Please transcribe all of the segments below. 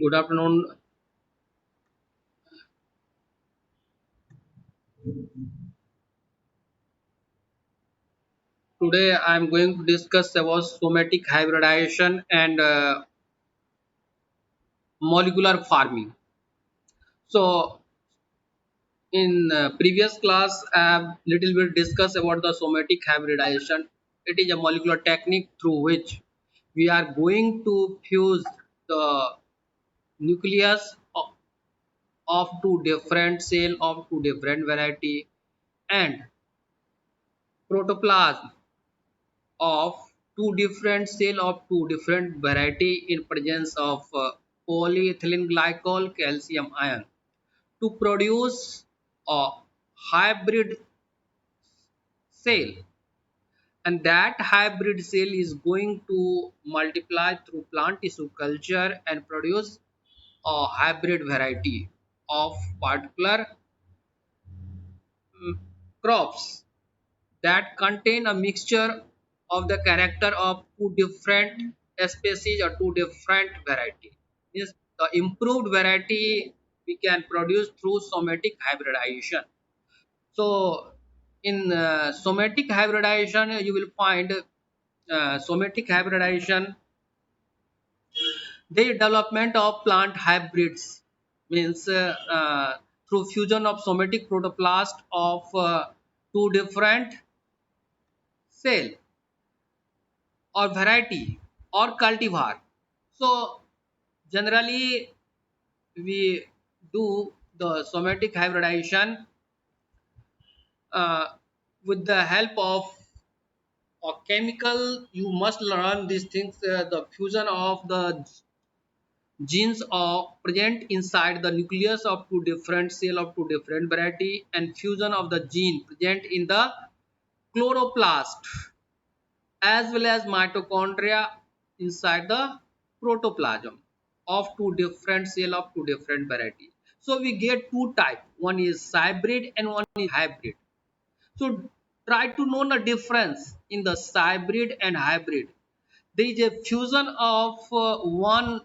Good afternoon. Today I am going to discuss about somatic hybridization and molecular farming. So, in previous class, I have little bit discussed about the somatic hybridization. It is a molecular technique through which we are going to fuse the nucleus of two different cell of two different variety and protoplasm of two different cell of two different variety in presence of polyethylene glycol calcium ion to produce a hybrid cell, and that hybrid cell is going to multiply through plant tissue culture and produce a hybrid variety of particular crops that contain a mixture of the character of two different species or two different variety. Means the improved variety we can produce through somatic hybridization. So in somatic hybridization you will find somatic hybridization, the development of plant hybrids, means through fusion of somatic protoplast of two different cell or variety or cultivar. So generally we do the somatic hybridization uh, with the help of a chemical. You must learn these things, the fusion of the genes are present inside the nucleus of two different cell of two different variety, and fusion of the gene present in the chloroplast as well as mitochondria inside the protoplasm of two different cell of two different variety. So we get two type, one is hybrid and one is hybrid. So try to know the difference in the hybrid and hybrid. There is a fusion of one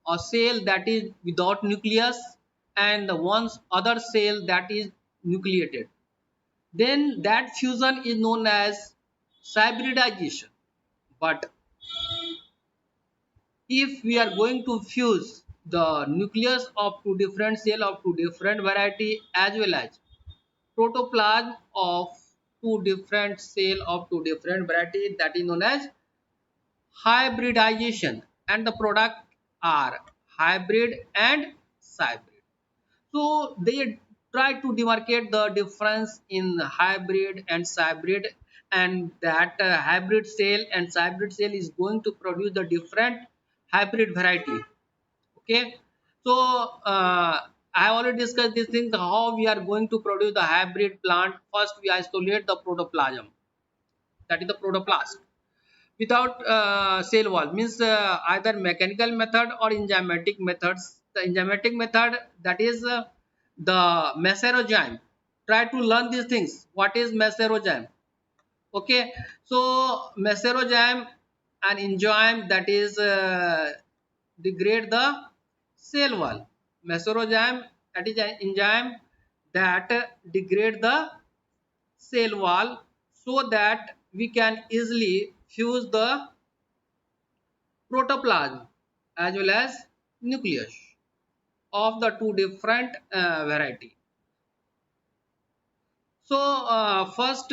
a cell that is without nucleus and the one's other cell that is nucleated, then that fusion is known as hybridization. But if we are going to fuse the nucleus of two different cell of two different variety as well as protoplasm of two different cell of two different variety, that is known as hybridization, and the product are hybrid and hybrid. So they try to demarcate the difference in hybrid and hybrid, and that hybrid cell and hybrid cell is going to produce the different hybrid variety. Okay, so I have already discussed these things, how we are going to produce the hybrid plant. First we isolate the protoplasm, that is the protoplast, without cell wall, means either mechanical method or enzymatic methods. The enzymatic method, that is the meserozyme. Try to learn these things, what is meserozyme. Okay, so meserozyme and enzyme, that is degrade the cell wall. Meserozyme, that is an enzyme that degrade the cell wall, so that we can easily fuse the protoplasm as well as nucleus of the two different variety. So first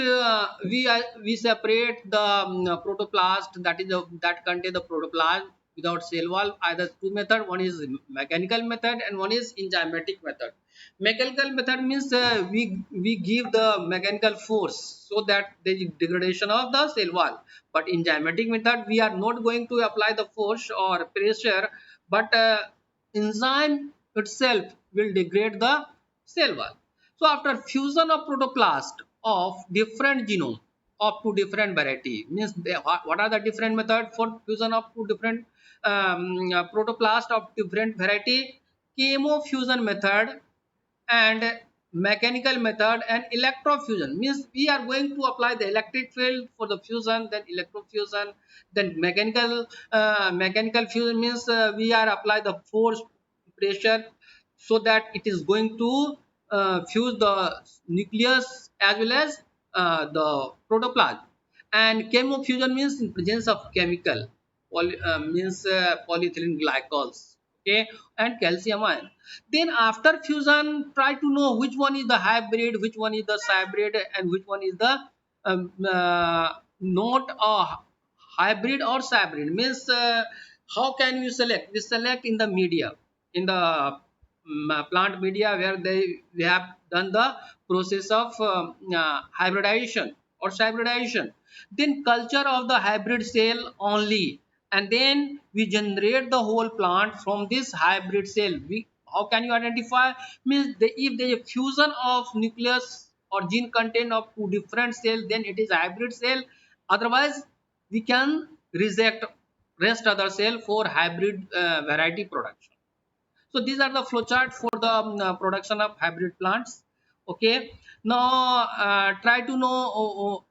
we separate the protoplast, that is that contain the protoplasm without cell wall. Either two method, one is mechanical method and one is enzymatic method. Mechanical method means we give the mechanical force so that there is degradation of the cell wall. But enzymatic method, we are not going to apply the force or pressure, but enzyme itself will degrade the cell wall. So after fusion of protoplast of different genome of two different variety, means what are the different method for fusion of two different protoplast of different variety? Chemofusion method and mechanical method and electrofusion means we are going to apply the electric field for the fusion, then electrofusion, then mechanical fusion means we are apply the force pressure so that it is going to fuse the nucleus as well as the protoplasm. And chemofusion means in presence of chemical means polyethylene glycols, okay, and calcium ion. Then after fusion, try to know which one is the hybrid, which one is the hybrid, and which one is the not a hybrid or hybrid. Means how can you select? We select in the media, in the plant media where we have done the process of hybridization or hybridization. Then culture of the hybrid cell only, and then we generate the whole plant from this hybrid cell. We how can you identify? Means if there is a fusion of nucleus or gene content of two different cells, then it is a hybrid cell. Otherwise we can reject rest other cell for hybrid variety production. So these are the flowchart for the production of hybrid plants. Okay, now try to know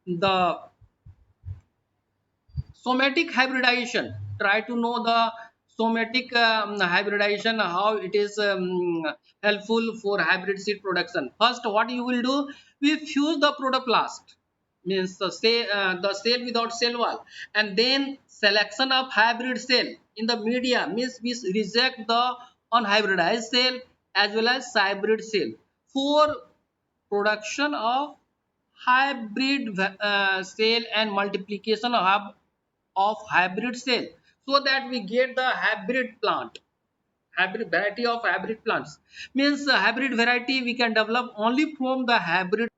the somatic hybridization. Try to know the somatic hybridization, how it is helpful for hybrid seed production. First, what you will do, we fuse the protoplast, means the cell without cell wall, and then selection of hybrid cell in the media means we reject the unhybridized cell as well as hybrid cell for production of hybrid cell and multiplication of hybrid cell, so that we get the hybrid plant, hybrid variety of hybrid plants. Means hybrid variety we can develop only from the hybrid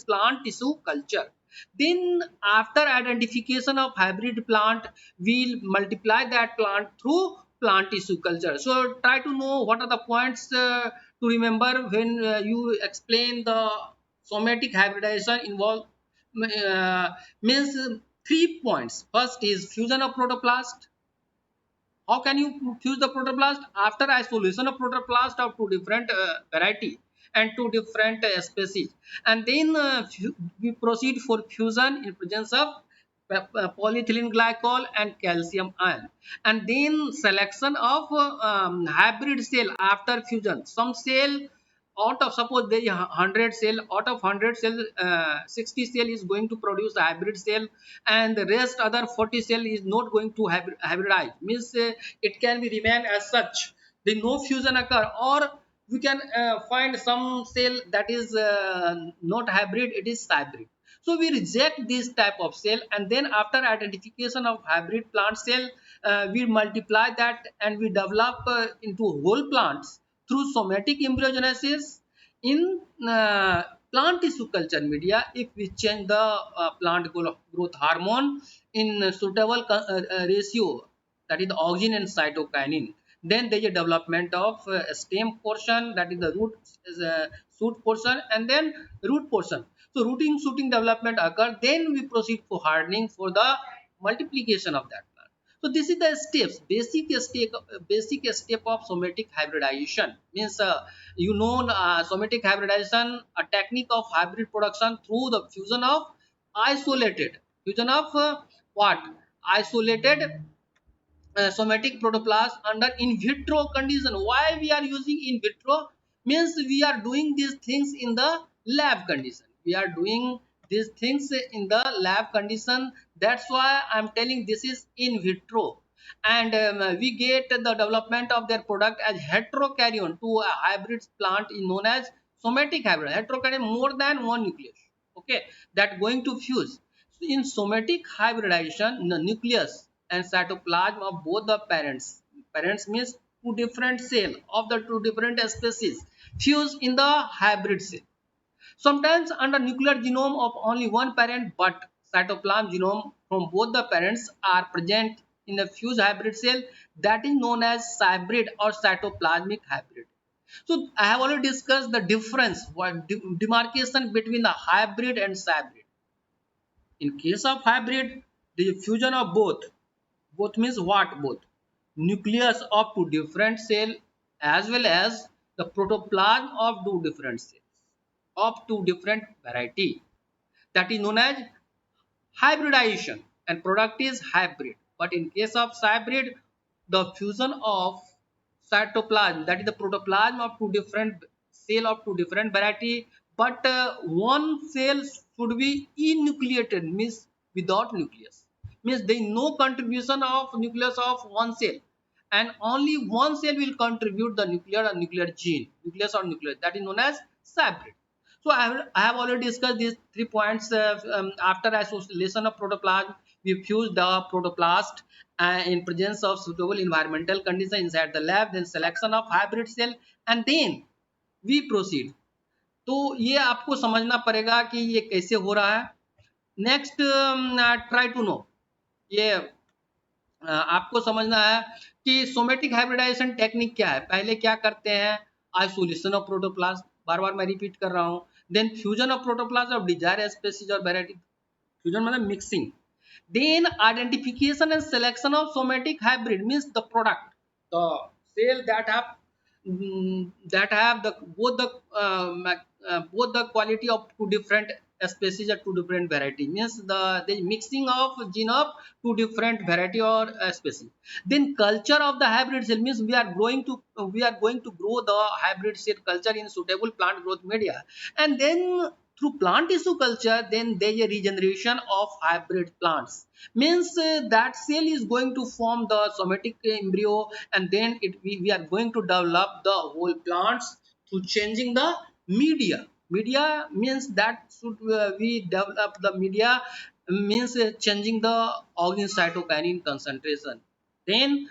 plant tissue culture. Then after identification of hybrid plant, we'll multiply that plant through plant tissue culture. So try to know what are the points to remember when you explain the somatic hybridization involve means 3 points. First is fusion of protoplast. How can you fuse the protoplast? After isolation of protoplast of two different variety and two different species, and then we proceed for fusion in presence of polyethylene glycol and calcium ion, and then selection of hybrid cell after fusion. Some cell out of, suppose there is 100 cell, out of 100 cell 60 cell is going to produce a hybrid cell, and the rest other 40 cell is not going to hybridize, means it can be remain as such, the no fusion occur. Or we can find some cell that is not hybrid, it is hybrid. So we reject this type of cell, and then after identification of hybrid plant cell, we multiply that and we develop into whole plants through somatic embryogenesis in plant tissue culture media. If we change the plant growth hormone in suitable ratio, that is the auxin and cytokinin, then there is a development of stem portion, that is the root shoot portion, and then root portion. So rooting shooting development occur, then we proceed for hardening for the multiplication of that plant. So this is the steps, basic step of somatic hybridization. Means you know somatic hybridization, a technique of hybrid production through the fusion of isolated, fusion of what? Isolated somatic protoplast under in vitro condition. Why we are using in vitro? Means we are doing these things in the lab condition. We are doing these things in the lab condition. That's why I'm telling this is in vitro. And we get the development of their product as heterokaryon to a hybrid plant is known as somatic hybrid. Heterokaryon more than one nucleus. Okay, that going to fuse. So in somatic hybridization, the nucleus and cytoplasm of both the parents means two different cell of the two different species fuse in the hybrid cell. Sometimes under nuclear genome of only one parent, but cytoplasm genome from both the parents are present in the fused hybrid cell, that is known as hybrid or cytoplasmic hybrid. So I have already discussed the difference, what demarcation between the hybrid and hybrid. In case of hybrid, the fusion of both means what? Both nucleus of two different cell as well as the protoplasm of two different cells. of two different variety. That is known as hybridization, and product is hybrid. But in case of hybrid, the fusion of cytoplasm, that is the protoplasm of two different cell of two different variety, but one cell should be enucleated, means without nucleus, means there is no contribution of nucleus of one cell, and only one cell will contribute the nuclear or nuclear gene, nucleus or nucleus, that is known as hybrid. So I have already discussed these 3 points. After isolation of protoplasm, we fuse the protoplast in presence of suitable environmental condition inside the lab, then selection of hybrid cell, and then we proceed. तो ये आपको समझना पड़ेगा कि ये कैसे हो रहा है. नेक्स्ट, ट्राई टू नो, ये आपको समझना है कि सोमेटिक हाइब्रिडाइजेशन टेक्निक क्या है. पहले क्या करते हैं, आइसोलेशन ऑफ प्रोटोप्लास्ट, बार बार मैं रिपीट कर रहा हूं. Then fusion of protoplast of desire species और वैरायटी, फ्यूजन मतलब mixing. Then identification and selection of somatic hybrid means the product, the cell that have the both the quality of two different species or two different variety, means the mixing of gene of two different variety or species. Then culture of the hybrid cell means we are going to grow the hybrid cell culture in suitable plant growth media, and then through plant tissue culture, then there is a regeneration of hybrid plants, means that cell is going to form the somatic embryo, and then we are going to develop the whole plants through changing the media means that should we develop the media, means changing the organ cytokinin concentration. Then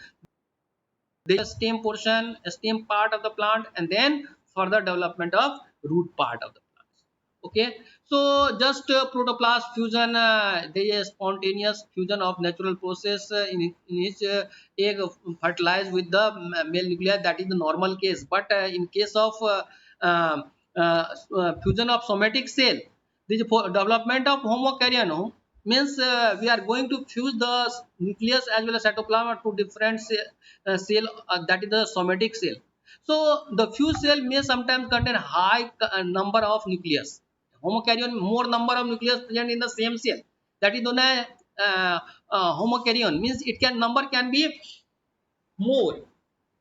the stem portion, stem part of the plant, and then further development of root part of the plant. Okay, so just protoplast fusion, there is spontaneous fusion of natural process in which egg fertilized with the male nucleus, that is the normal case. But in case of uh, fusion of somatic cell, this development of homokaryon, means we are going to fuse the nucleus as well as cytoplasm to different cell, that is the somatic cell. So the fused cell may sometimes contain high number of nucleus. Homokaryon, more number of nucleus present in the same cell, that is known as homokaryon, means it can number can be more,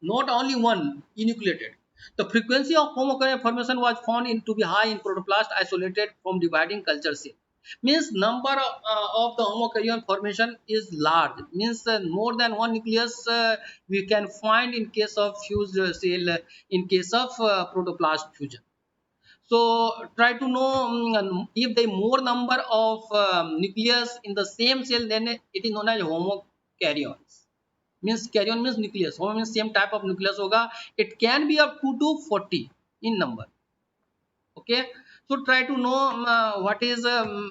not only one enucleated. The frequency of homokaryon formation was found to be high in protoplast isolated from dividing culture cell. Means number of the homokaryon formation is large. Means more than one nucleus we can find in case of fused cell, in case of protoplast fusion. So try to know if the more number of nucleus in the same cell, then it is known as homokaryons. Means karyon means nucleus, homo means same type of nucleus hoga. It can be up to 40 in number. Okay, so try to know what is uh,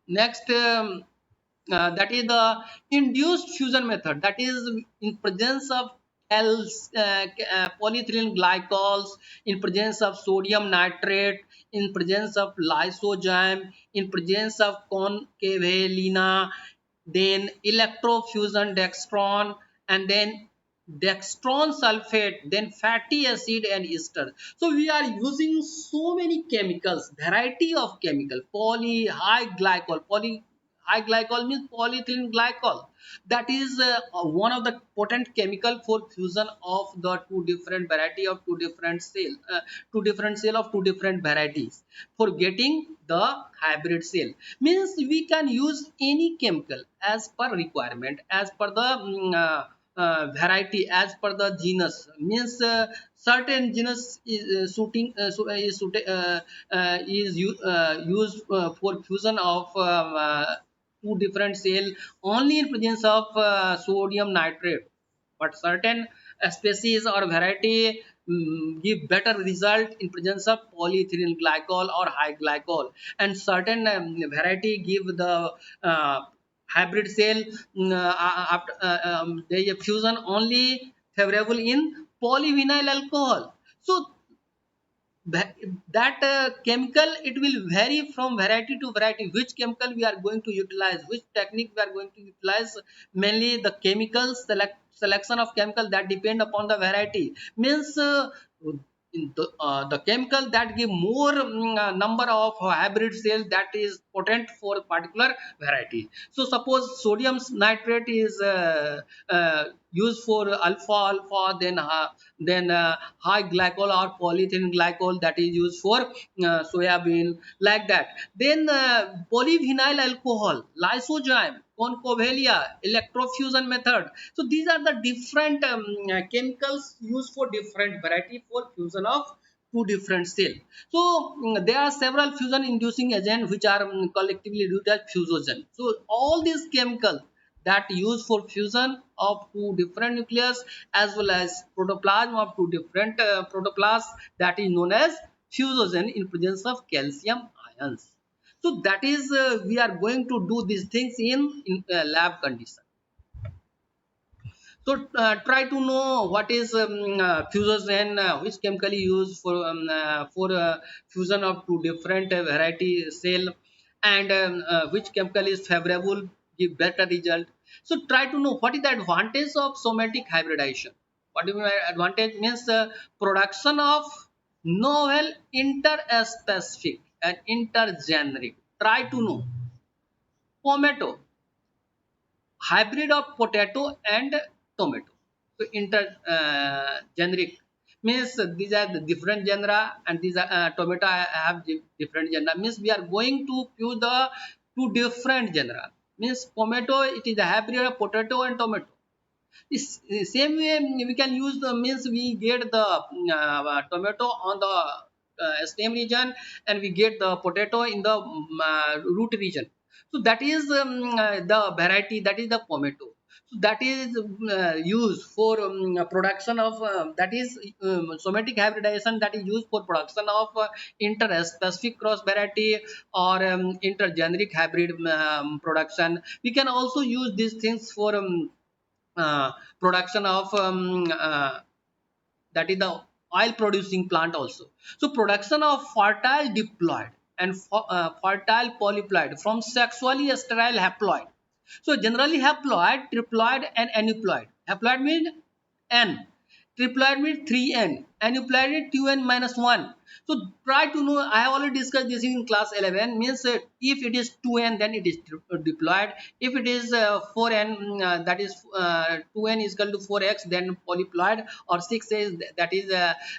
next, that is the induced fusion method, that is in presence of polyethylene glycols, in presence of sodium nitrate, in presence of lysozyme, in presence of concaveolina, then electrofusion dextron, and then dextron sulfate, then fatty acid and ester. So we are using so many chemicals, variety of chemical, poly high glycol, poly high glycol means polyethylene glycol, that is one of the potent chemical for fusion of the two different variety of two different cell of two different varieties for getting the hybrid cell. Means we can use any chemical as per requirement, as per the variety, as per the genus. Means certain genus is used for fusion of two different cell only in presence of sodium nitrate, but certain species or variety give better result in presence of polyethylene glycol or high glycol, and certain variety give the hybrid cell after there is a fusion only favorable in polyvinyl alcohol. So that chemical, it will vary from variety to variety, which chemical we are going to utilize, which technique we are going to utilize. Mainly the chemicals selection of chemical that depend upon the variety. Means the chemical that give more number of hybrid cells that is potent for a particular variety. So suppose sodium nitrate is used for alpha alpha, then high glycol or polyethylene glycol that is used for soybean, like that. Then polyvinyl alcohol, lysozyme, concovalia, electrofusion method. So these are the different chemicals used for different variety for fusion of two different cell. So there are several fusion inducing agents which are collectively used as fusogen. So all these chemicals that used for fusion of two different nucleus as well as protoplasm of two different protoplasm, that is known as fusogen in presence of calcium ions. So that is we are going to do these things in lab condition. So try to know what is fusion, which chemically used for fusion of two different variety cell, and which chemical is favorable, give better result. So try to know what is the advantage of somatic hybridization. What do you mean by advantage? Means production of novel interspecific and intergeneric. Try to know tomato, hybrid of potato and tomato. So inter generic means these are the different genera, and these are tomato have different genera. Means we are going to use the two different genera. Means tomato, it is a hybrid of potato and tomato. Same way we can use the, means we get the tomato on the stem region, and we get the potato in the root region. So that is the variety, that is the tomato. So that is used for production of that is somatic hybridization, that is used for production of interspecific cross variety or intergeneric hybrid production. We can also use these things for production of that is the oil producing plant also. So production of fertile diploid and fertile polyploid from sexually sterile haploid. So generally haploid, triploid and aneuploid. Haploid means n, triploid means 3n, aneuploid means 2n minus 1. So try to know, I have already discussed this in class 11. Means if it is 2n, then it is diploid. If it is 4n, that is 2n is equal to 4x, then polyploid, or 6 is that is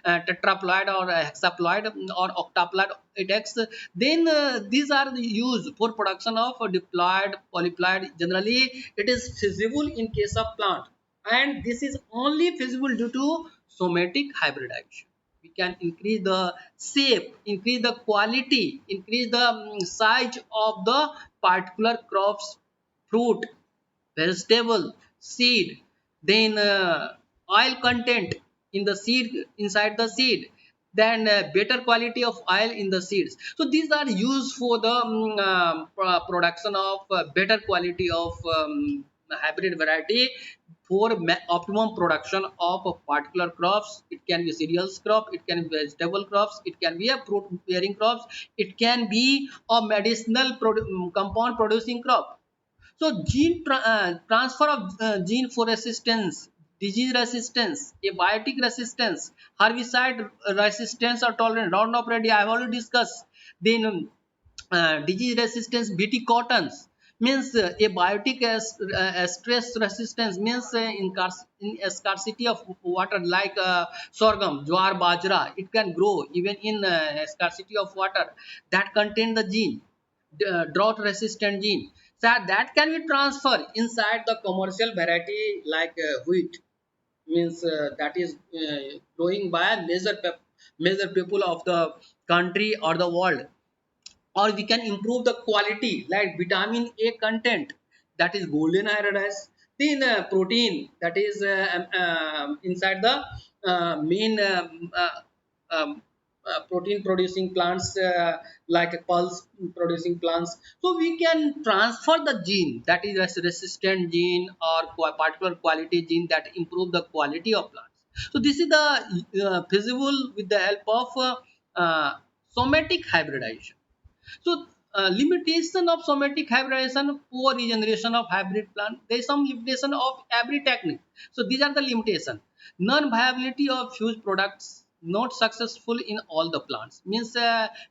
tetraploid or hexaploid or octaploid 8x. Then these are used for production of diploid, polyploid. Generally it is feasible in case of plant, and this is only feasible due to somatic hybridization. We can increase the shape, increase the quality, increase the size of the particular crops, fruit, vegetable, seed, then oil content in the seed, inside the seed, then better quality of oil in the seeds. So these are used for the production of better quality of hybrid variety for optimum production of a particular crops. It can be cereals crop, it can be vegetable crops, it can be a fruit bearing crops, it can be a medicinal compound producing crop. So transfer of gene for resistance, disease resistance, abiotic resistance, herbicide resistance or tolerance, Roundup Ready I have already discussed. Then disease resistance, BT cottons means abiotic as stress resistance, means in a scarcity of water, like sorghum, jowar, bajra, it can grow even in scarcity of water, that contain the gene, drought resistant gene. So that can be transferred inside the commercial variety like wheat, means that is growing by a major people of the country or the world. Or we can improve the quality like vitamin A content, that is golden iodized. Then protein, that is inside the main protein producing plants like pulse producing plants. So we can transfer the gene, that is resistant gene or particular quality gene that improve the quality of plants. So this is the feasible with the help of somatic hybridization. So limitation of somatic hybridization, poor regeneration of hybrid plant. There is some limitation of every technique. So these are the limitation. Non-viability of fused products, not successful in all the plants. Means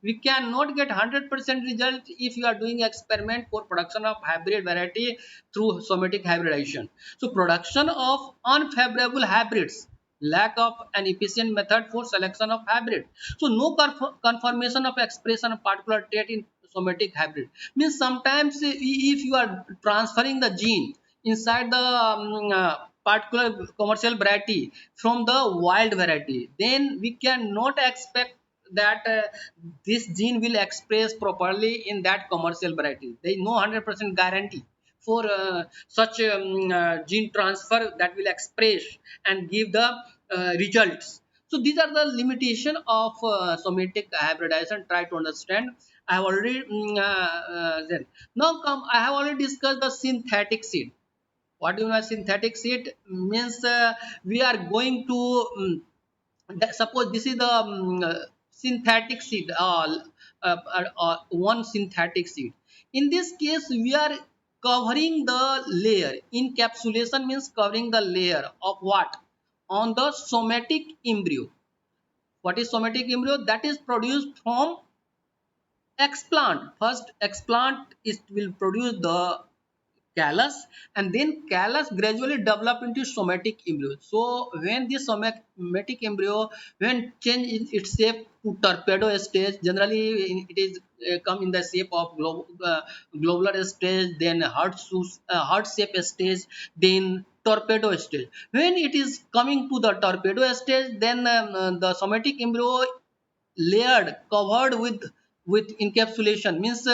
we cannot get 100% result if you are doing experiment for production of hybrid variety through somatic hybridization. So production of unfavorable hybrids, lack of an efficient method for selection of hybrid. So no confirmation of expression of particular trait in somatic hybrid. Means sometimes if you are transferring the gene inside the particular commercial variety from the wild variety, then we cannot expect that this gene will express properly in that commercial variety. There is no 100% guarantee for such gene transfer that will express and give the results. So these are the limitation of somatic hybridization. Try to understand. I have already then now come. I have already discussed the synthetic seed. What do you know? Synthetic seed means we are going to suppose this is the synthetic seed, one synthetic seed. In this case we are covering the layer. Encapsulation means covering the layer of what? On the somatic embryo. What is somatic embryo? That is produced from explant. First explant is will produce the callus, and then callus gradually develop into somatic embryo. So when this somatic embryo when change in its shape to torpedo stage, generally it is come in the shape of globular stage, then heart shape stage, then torpedo stage. When it is coming to the torpedo stage, then the somatic embryo layered, covered with encapsulation, means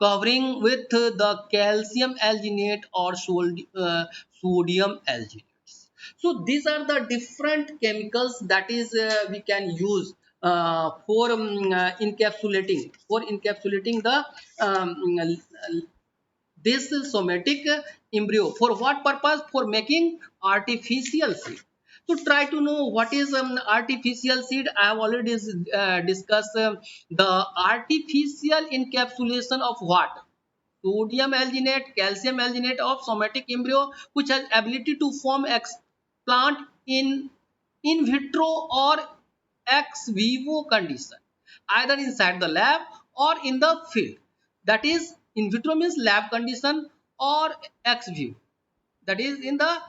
covering with the calcium alginate or sodium alginates. So these are the different chemicals that is we can use for encapsulating the this somatic embryo. For what purpose? For making artificial seed. So try to know what is artificial seed. I have already discussed the artificial encapsulation of what? Sodium alginate, calcium alginate of somatic embryo, which has ability to form explant in vitro or ex vivo condition, either inside the lab or in the field. That is, in vitro means lab condition, or ex vivo, that is in the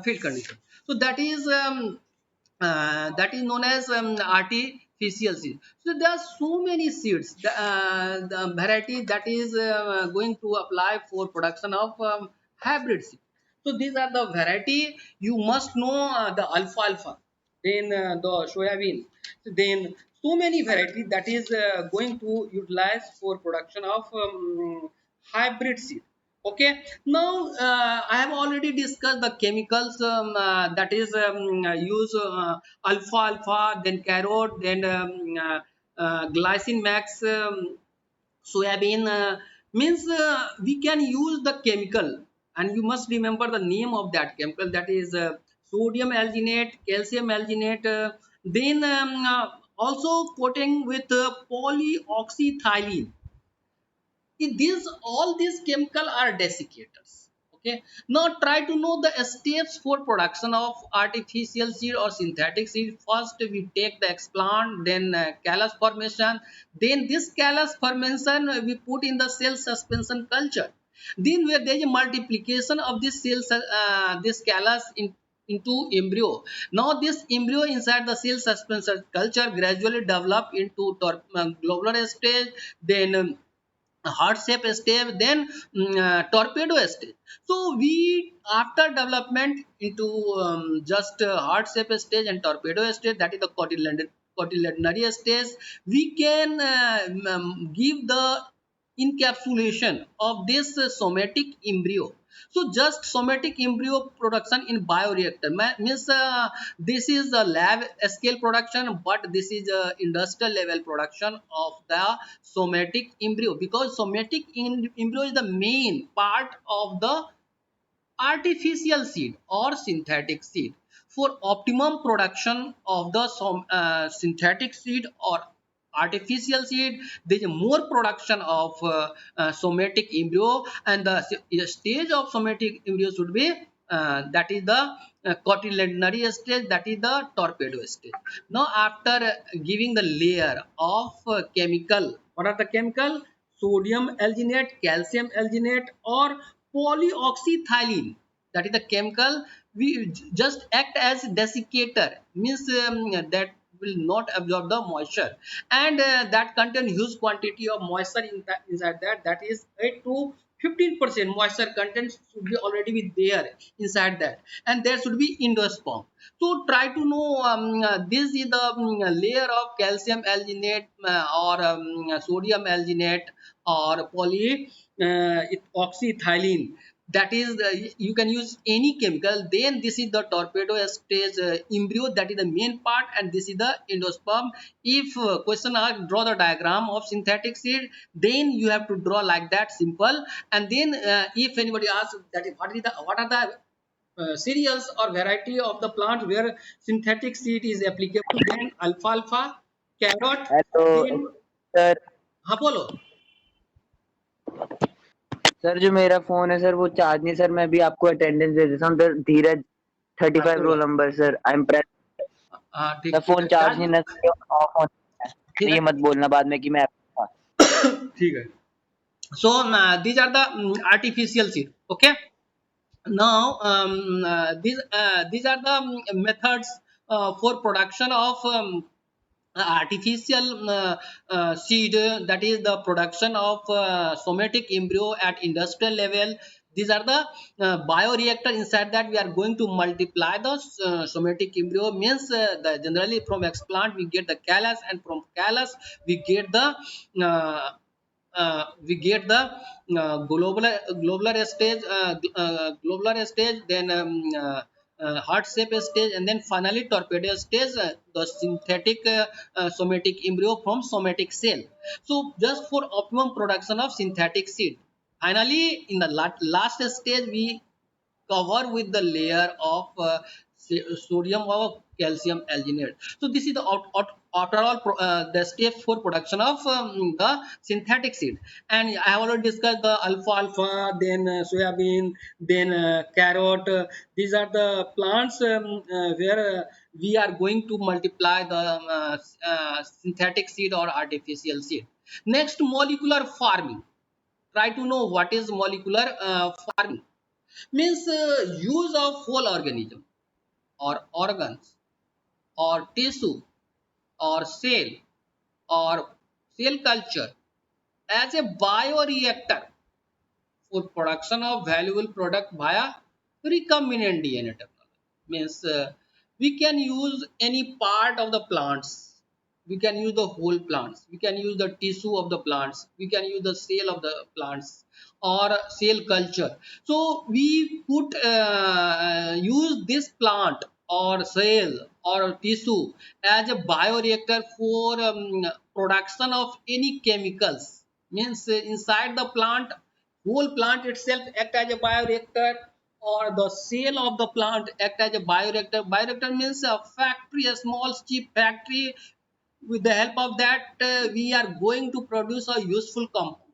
field condition. So that is known as artificial seed. So there are so many seeds, the variety that is going to apply for production of hybrid seed. So these are the variety. You must know the alfalfa, then the soybean, then so many variety that is going to utilize for production of hybrid seed. Okay, now I have already discussed the chemicals that is use alfalfa, then carrot, then glycine max, soybean, means we can use the chemical, and you must remember the name of that chemical, that is sodium alginate, calcium alginate, then also coating with polyoxyethylene. These all these chemical are desiccators. Okay, now try to know the steps for production of artificial seed or synthetic seed. First we take the explant, then callus formation, then this callus formation we put in the cell suspension culture, then where there is a multiplication of this cells, this callus into embryo. Now this embryo inside the cell suspension culture gradually develop into globular stage, then heart shape stage, then torpedo stage. So we, after development into just heart shape stage and torpedo stage, that is the cotyledonary stage, we can give the encapsulation of this somatic embryo. So just somatic embryo production in bioreactor means this is a lab scale production, but this is a industrial level production of the somatic embryo, because somatic embryo is the main part of the artificial seed or synthetic seed. For optimum production of the synthetic seed or artificial seed, there is more production of somatic embryo, and the stage of somatic embryo should be that is the cotyledonary stage, that is the torpedo stage. Now after giving the layer of chemical, what are the chemical? Sodium alginate, calcium alginate, or polyoxyethylene, that is the chemical. We just act as desiccator, means that will not absorb the moisture, and that contain huge quantity of moisture inside that, that is 8 to 15% moisture content should be already be there inside that, and there should be endosperm. So try to know this is the layer of calcium alginate or sodium alginate or poly oxyethylene, that is you can use any chemical. Then this is the torpedo stage embryo, that is the main part, and this is the endosperm. If question ask draw the diagram of synthetic seed, then you have to draw like that, simple. And then if anybody asks that is what are the cereals or variety of the plant where synthetic seed is applicable, then alfalfa, carrot, hello then sir. apollo. Sir जो मेरा phone है sir वो charge नहीं sir, मैं भी आपको attendance दे देता हूँ सर। धीरज 35 कोई रोल बात, number sir, I am press. हाँ सर ठीक ठीक फोन है, चार्ज चार्ज नहीं ना सर, ऑफ होना है। ठीक ये है, मत बोलना बाद में कि मैं ठीक है. So these are the artificial seed. Okay. Now these are the methods for production of artificial seed, that is the production of somatic embryo at industrial level. These are the bioreactor. Inside that we are going to multiply the somatic embryo, means generally from explant we get the callus, and from callus uh, we get the globular stage, then heart shape stage, and then finally torpedo stage, the synthetic somatic embryo from somatic cell. So just for optimum production of synthetic seed, finally in the last stage we cover with the layer of sodium or calcium alginate. So this is the overall the step for production of the synthetic seed. And I have already discussed the alfalfa, then soybean, then carrot. These are the plants where we are going to multiply the synthetic seed or artificial seed. Next, molecular farming. Try to know what is molecular farming. Means use of whole organism or organs or tissue or cell culture as a bioreactor for production of valuable product via recombinant DNA technology. Means we can use any part of the plants. We can use the whole plants. We can use the tissue of the plants. We can use the cell of the plants or cell culture. So we put use this plant or cell or tissue as a bioreactor for production of any chemicals. Means inside the plant, whole plant itself act as a bioreactor, or the cell of the plant act as a bioreactor. Bioreactor means a factory, a small cheap factory. With the help of that we are going to produce a useful compound,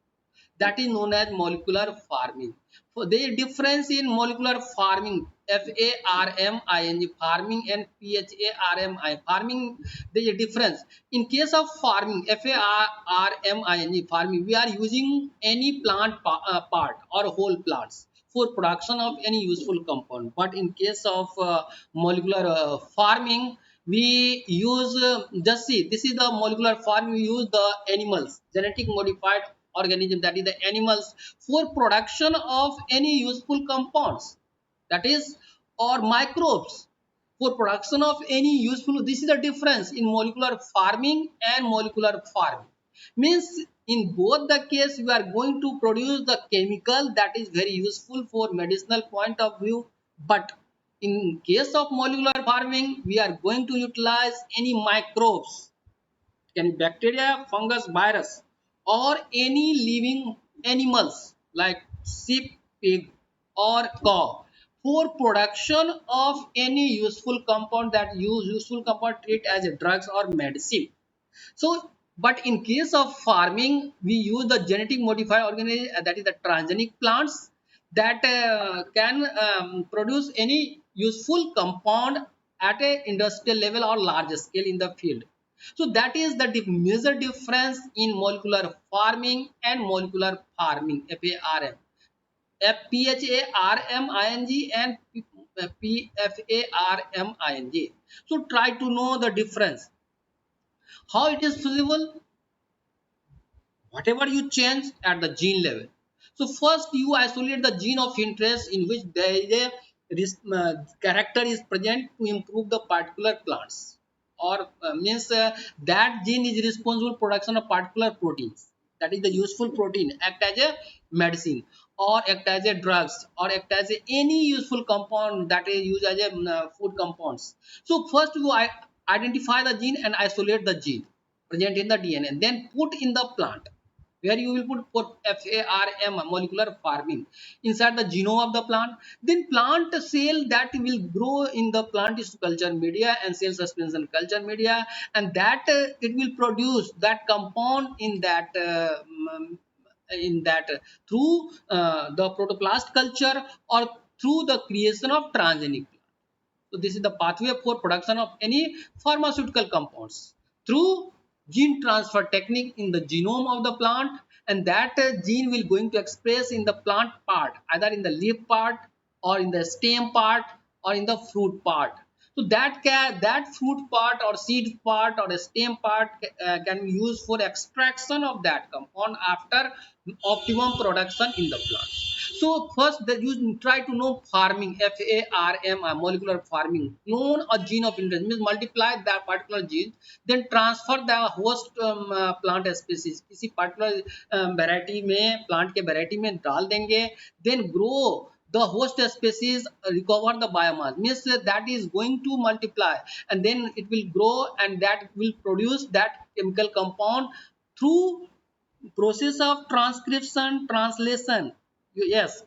that is known as molecular farming. So there is difference in molecular farming, F-A-R-M-I-N-G, farming, and P-H-A-R-M-I, farming. There is a difference. In case of farming, F-A-R-M-I-N-G, farming, we are using any plant part or whole plants for production of any useful compound. But in case of molecular farming, we use just see, this is the molecular farm. We use the animals, genetic modified organism, that is the animals, for production of any useful compounds, that is, or microbes for production of any useful. This is the difference in molecular farming and molecular farming. Means in both the case we are going to produce the chemical that is very useful for medicinal point of view, but in case of molecular farming we are going to utilize any microbes, can be bacteria, fungus, virus, or any living animals like sheep, pig, or cow for production of any useful compound, that useful compound treat as a drugs or medicine. So, but in case of farming, we use the genetic modified organism, that is the transgenic plants. that can produce any useful compound at a industrial level or large scale in the field. So that is the major difference in molecular farming and molecular farming, FARM. PHARMING and PFARMING. So try to know the difference. How it is feasible? Whatever you change at the gene level. So first you isolate the gene of interest in which there is a character is present to improve the particular plants, or means that gene is responsible production of particular proteins, that is the useful protein act as a medicine or act as a drugs or act as a any useful compound that is used as a food compounds. So first you identify the gene and isolate the gene present in the DNA, then put in the plant where you will put for FARM, molecular farming, inside the genome of the plant. Then plant cell that will grow in the plant is culture media and cell suspension culture media, and that it will produce that compound in that through the protoplast culture or through the creation of transgenic. So this is the pathway for production of any pharmaceutical compounds through gene transfer technique in the genome of the plant, and that gene will going to express in the plant part, either in the leaf part or in the stem part or in the fruit part. So that fruit part or seed part or the stem part can be used for extraction of that compound after optimum production in the plant. So first that you try to know farming, FARM, molecular farming. Clone a gene of interest means multiply that particular gene, then transfer the host plant species किसी particular variety में plant के variety में डाल देंगे, then grow the host species, recover the biomass means that is going to multiply, and then it will grow and that will produce that chemical compound through process of transcription translation. Yes,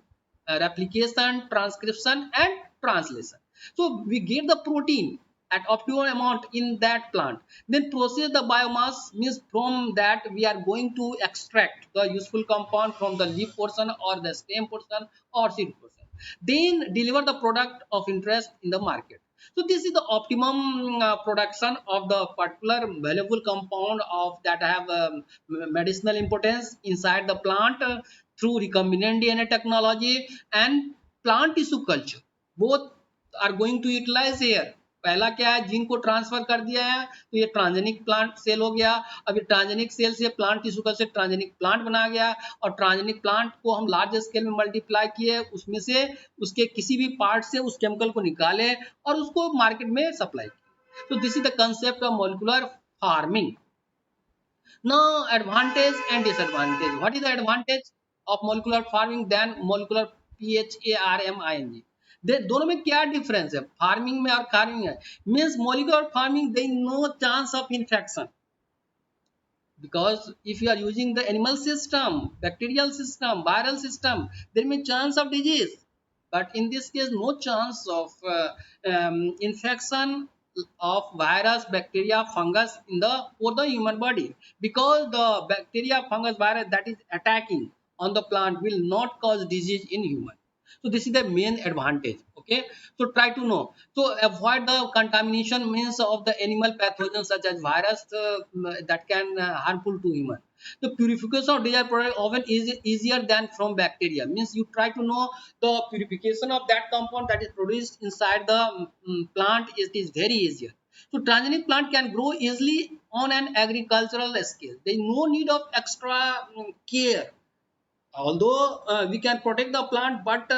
replication, transcription and translation. So we get the protein at optimal amount in that plant, then process the biomass means from that we are going to extract the useful compound from the leaf portion or the stem portion or seed portion, then deliver the product of interest in the market. So this is the optimum production of the particular valuable compound of that have medicinal importance inside the plant through recombinant DNA technology and plant tissue culture. Both are going to utilize here. पहला क्या है, gene को transfer कर दिया है तो ये transgenic plant cell हो गया। अब ये ट्रांजेनिक सेल से प्लांट टिश्यू कल्चर से ट्रांजेनिक प्लांट बना गया, और ट्रांजेनिक प्लांट को हम लार्ज स्केल में मल्टीप्लाई किए, उसमें से उसके किसी भी पार्ट से उस केमिकल को निकाले और उसको मार्केट में सप्लाई किया। तो this is the concept of molecular farming. Now advantage and disadvantage. What is the advantage of molecular farming than molecular PHARMING? दे दोनों में क्या डिफरेंस है, फार्मिंग में और फार्मिंग है? Means molecular farming they know chance of infection, because if you are using the animal system, bacterial system, viral system, there may chance of disease, but in this case no chance of infection of virus, bacteria, fungus in the for the human body, because the bacteria, fungus, virus that is attacking on the plant will not cause disease in human. So this is the main advantage. Okay, so try to know. So avoid the contamination means of the animal pathogens such as virus that can harmful to human. The purification of desired product often is easier than from bacteria, means you try to know the purification of that compound that is produced inside the plant is very easier. So transgenic plant can grow easily on an agricultural scale. There is no need of extra care, although we can protect the plant, but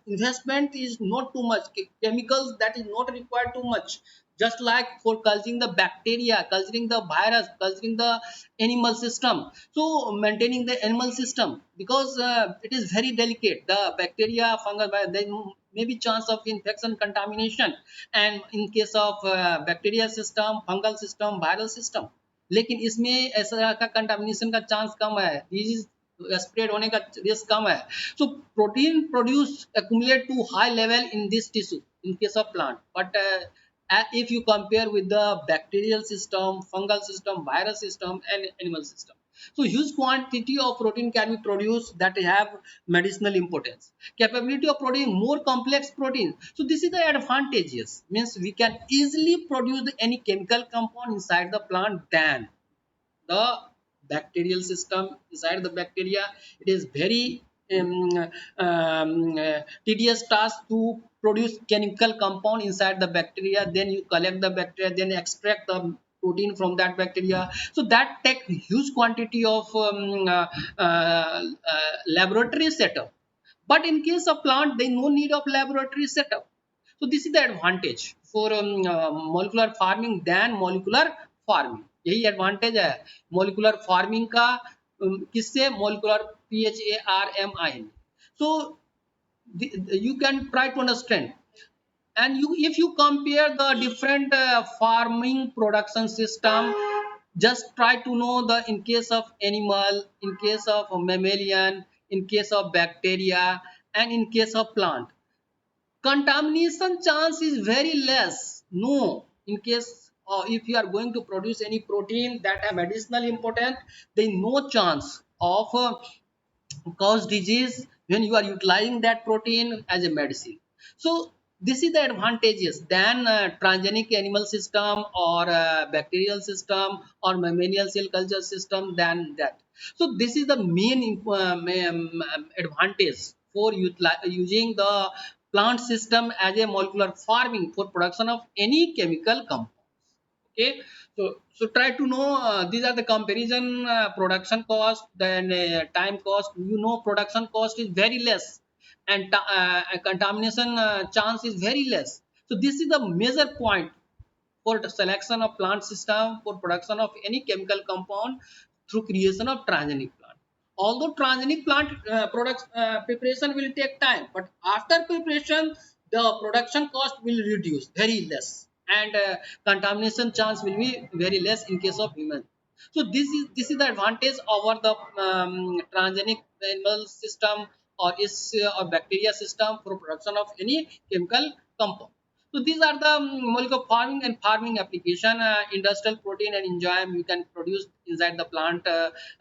investment is not too much. Chemicals that is not required too much, just like for culturing the bacteria, culturing the virus, culturing the animal system. So maintaining the animal system, because it is very delicate, the bacteria, fungus, virus, there may be chance of infection, contamination, and in case of bacteria system, fungal system, viral system, लेकिन इसमें ऐसा का contamination का chance कम है, disease spread होने का risk कम है. So protein produce accumulate to high level in this tissue in case of plant, but if you compare with the bacterial system, fungal system, virus system and animal system, So huge quantity of protein can be produced that have medicinal importance. Capability of producing more complex protein. So this is the advantages. Means we can easily produce any chemical compound inside the plant than the bacterial system. Inside the bacteria, it is very tedious task to produce chemical compound inside the bacteria. Then you collect the bacteria, then extract the protein from that bacteria. So that take huge quantity of laboratory setup. But in case of plant, there no need of laboratory setup. So this is the advantage for molecular farming than molecular farming. यही advantage है molecular farming का किससे molecular PHARMIN. So you can try to understand, and you if you compare the different farming production system, just try to know the in case of animal, in case of mammalian, in case of bacteria, and in case of plant, contamination chance is very less. No, in case if you are going to produce any protein that have medicinal importance, there is no chance of cause disease when you are utilizing that protein as a medicine. So this is the advantages than transgenic animal system or bacterial system or mammalian cell culture system than that. So this is the main advantage for using the plant system as a molecular farming for production of any chemical compound. Okay, so try to know these are the comparison production cost, then time cost. You know production cost is very less, and contamination chance is very less. So this is the major point for the selection of plant system for production of any chemical compound through creation of transgenic plant. Although transgenic plant products preparation will take time, but after preparation the production cost will reduce very less, and contamination chance will be very less in case of human. So this is the advantage over the transgenic animal system or is or bacteria system for production of any chemical compound. So these are the molecular farming and farming application. Industrial protein and enzyme you can produce inside the plant,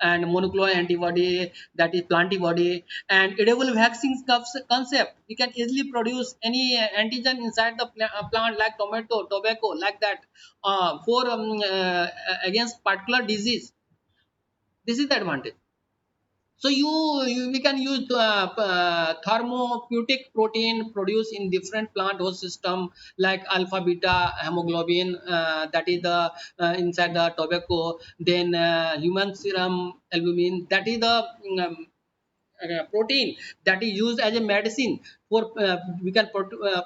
and monoclonal antibody, that is plantibody, and edible vaccines concept. We can easily produce any antigen inside the plant like tomato, tobacco, like that, for against particular disease. This is the advantage. So we can use thermopeutic protein produced in different plant host system like alpha beta hemoglobin, that is the inside the tobacco, then human serum albumin, that is the protein that is used as a medicine for we can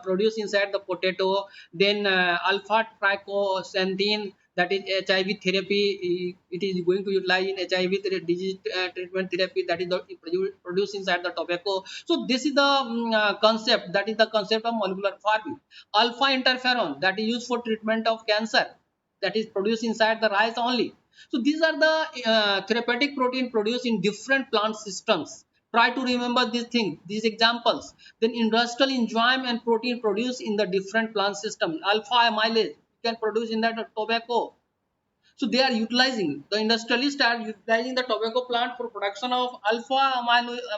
produce inside the potato, then alpha trichosanthine, that is HIV therapy. It is going to utilize in HIV disease treatment therapy, that is the produced inside the tobacco. So this is the concept, that is the concept of molecular farming. Alpha interferon, that is used for treatment of cancer, that is produced inside the rice only. So these are the therapeutic protein produced in different plant systems. Try to remember these things, these examples. Then industrial enzyme and protein produced in the different plant system. Alpha amylase you can produce in that tobacco. So they are utilizing, the industrialists are utilizing the tobacco plant for production of alpha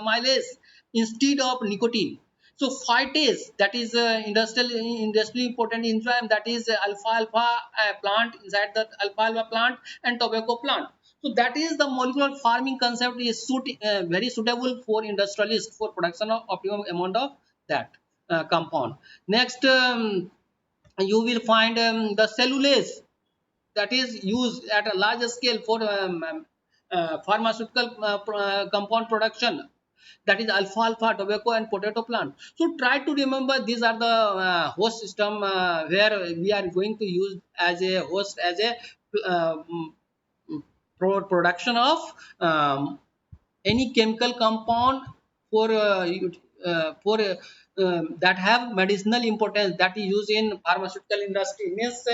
amylase instead of nicotine. So phytase, that is industrially important enzyme, that is alpha alpha plant inside the alpha alpha plant and tobacco plant. So that is the molecular farming concept is very suitable for industrialists for production of optimum amount of that compound. Next, you will find the cellulase that is used at a larger scale for pharmaceutical compound production, that is alpha alpha tobacco and potato plant. So try to remember these are the host system where we are going to use as a host as a uh, production of any chemical compound for that have medicinal importance, that is used in pharmaceutical industry. Means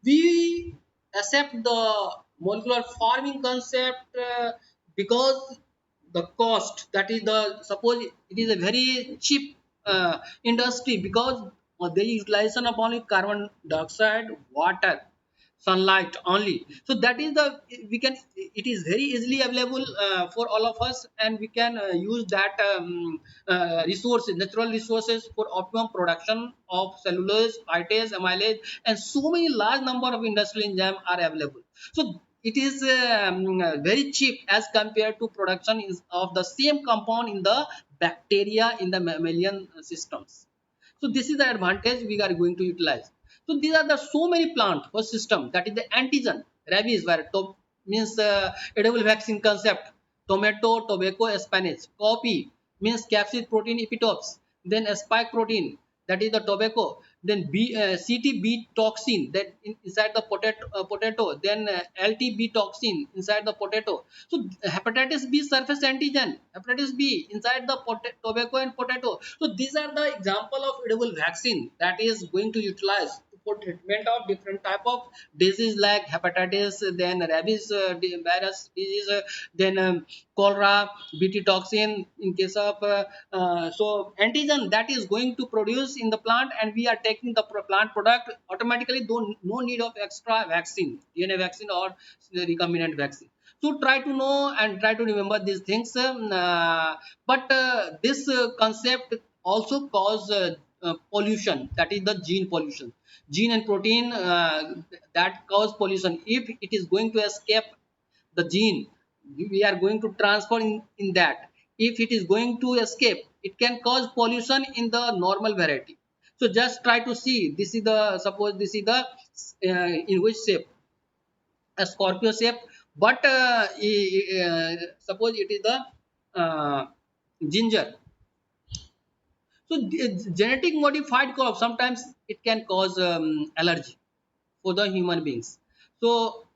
we accept the molecular farming concept because the cost, that is the suppose it is a very cheap industry, because the utilization of only carbon dioxide, water. sunlight only. So that is the, we can, it is very easily available for all of us, and we can use that resources, natural resources, for optimum production of cellulose, phytase, amylase, and so many large number of industrial enzymes are available. So it is very cheap as compared to production of the same compound in the bacteria in the mammalian systems. So this is the advantage we are going to utilize. So these are the so many plant or system, that is the antigen, rabies, where to means edible vaccine concept, tomato, tobacco, spinach, copy means capsid protein epitopes, then spike protein, that is the tobacco, then CTB toxin, that inside the potato, then LTB toxin inside the potato. So hepatitis B surface antigen, hepatitis B inside the tobacco and potato. So these are the example of edible vaccine that is going to utilize for treatment of different type of disease like hepatitis, then rabies virus disease, then cholera, Bt toxin in case of so antigen that is going to produce in the plant, and we are taking the plant product automatically. Don't, no need of extra vaccine, DNA vaccine or the recombinant vaccine. So try to know and try to remember these things. But this concept also cause pollution, that is the gene pollution, gene and protein that cause pollution. If it is going to escape the gene, we are going to transfer in that. If it is going to escape, it can cause pollution in the normal variety. So just try to see, this is the, suppose this is the in which shape, a Scorpio shape, but suppose it is the ginger. So genetic modified crop sometimes it can cause allergy for the human beings. So